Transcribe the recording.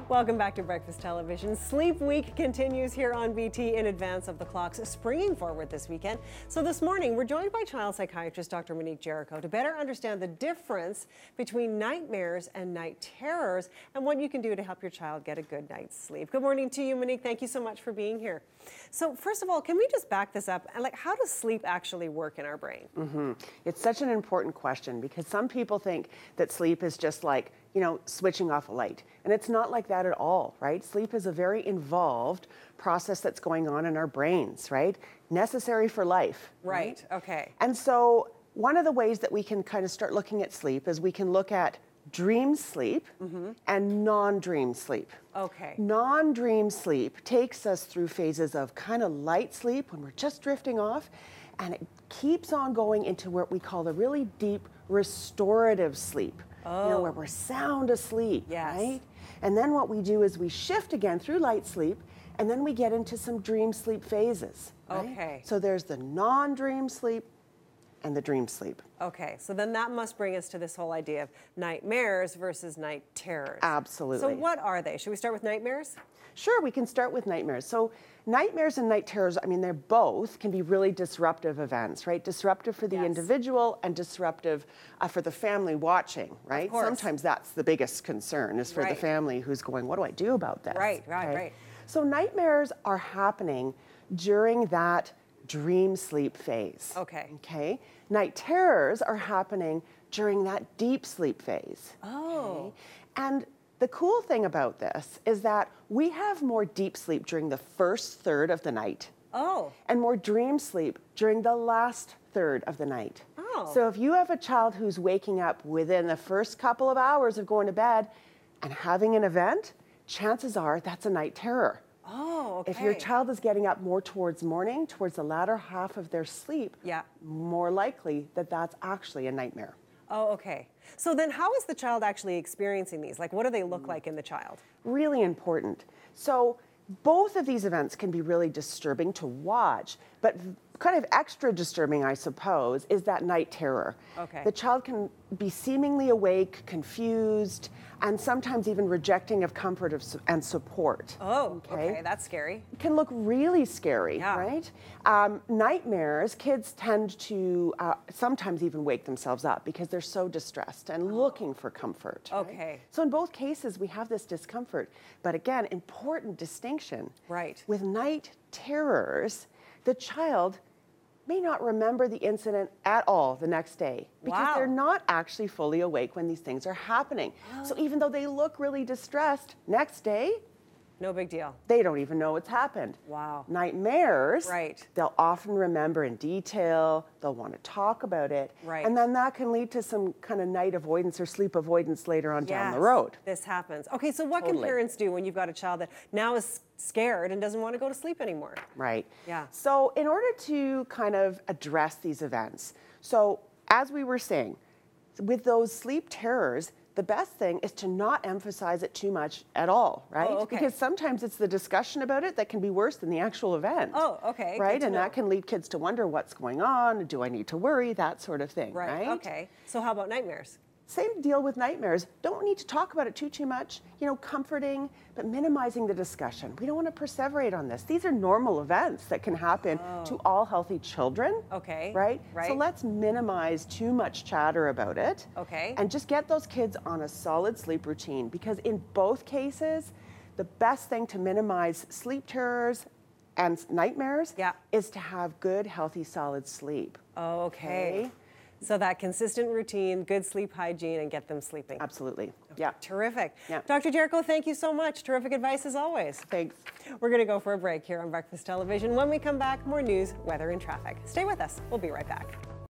Welcome back to Breakfast Television. Sleep Week continues here on BT in advance of the clocks springing forward this weekend. So this morning, we're joined by child psychiatrist Dr. Monique Jericho to better understand the difference between nightmares and night terrors and what you can do to help your child get a good night's sleep. Good morning to you, Monique. Thank you so much for being here. So first of all, can we just back this up? And how does sleep actually work in our brain? It's such an important question because some people think that sleep is just like, switching off a light. And it's not like that at all, right? Sleep is a very involved process that's going on in our brains, right? Necessary for life. Right, okay. And so one of the ways that we can kind of start looking at sleep is we can look at dream sleep and non-dream sleep. Okay. Non-dream sleep takes us through phases of kind of light sleep when we're just drifting off, and it keeps on going into what we call the really deep restorative sleep. Where we're sound asleep, right? And then what we do is we shift again through light sleep, and then we get into some dream sleep phases. Right? Okay. So there's the non-dream sleep and the dream sleep. Okay, so then that must bring us to this whole idea of nightmares versus night terrors. Absolutely. So what are they? Should we start with nightmares? Sure, we can start with nightmares. So nightmares and night terrors, they're both can be really disruptive events, right? Disruptive for the individual and disruptive for the family watching, right? Of course. Sometimes that's the biggest concern is for the family who's going, what do I do about this? Right. So nightmares are happening during that dream sleep phase. Okay. Night terrors are happening during that deep sleep phase. Oh. Okay? And the cool thing about this is that we have more deep sleep during the first third of the night. Oh. And more dream sleep during the last third of the night. Oh. So if you have a child who's waking up within the first couple of hours of going to bed and having an event, chances are that's a night terror. Oh, okay. If your child is getting up more towards morning, towards the latter half of their sleep, more likely that that's actually a nightmare. Oh, okay. So then how is the child actually experiencing these? What do they look like in the child? Really important. So both of these events can be really disturbing to watch, but kind of extra disturbing, I suppose, is that night terror. Okay. The child can be seemingly awake, confused, and sometimes even rejecting of comfort and support. Oh, okay, that's scary. It can look really scary, Yeah. right? Nightmares, kids tend to sometimes even wake themselves up because they're so distressed and looking for comfort. Okay. Right? So in both cases, we have this discomfort. But again, important distinction. Right. With night terrors, the child may not remember the incident at all the next day because they're not actually fully awake when these things are happening. So even though they look really distressed, next day, no big deal. they don't even know what's happened. Wow. Nightmares, Right. they'll often remember in detail, they'll want to talk about it, Right. and then that can lead to some kind of night avoidance or sleep avoidance later on down the road. This happens. Okay, so what can parents do when you've got a child that now is scared and doesn't want to go to sleep anymore? Right. Yeah. So in order to kind of address these events, so as we were saying, with those sleep terrors, the best thing is to not emphasize it too much at all, right? Oh, okay. Because sometimes it's the discussion about it that can be worse than the actual event. Oh, okay. Right? Good to And know. that can lead kids to wonder what's going on, do I need to worry, that sort of thing, right? Okay. So how about nightmares? Same deal with nightmares. Don't need to talk about it too much, comforting, but minimizing the discussion. We don't want to perseverate on this. These are normal events that can happen to all healthy children. Okay. Right? Right. So let's minimize too much chatter about it. Okay. And just get those kids on a solid sleep routine, because in both cases, the best thing to minimize sleep terrors and nightmares is to have good, healthy, solid sleep. Oh, okay. So that consistent routine, good sleep hygiene, and get them sleeping. Absolutely. Yeah. Terrific. Yeah. Dr. Jericho, thank you so much. Terrific advice as always. Thanks. We're going to go for a break here on Breakfast Television. When we come back, more news, weather, and traffic. Stay with us. We'll be right back.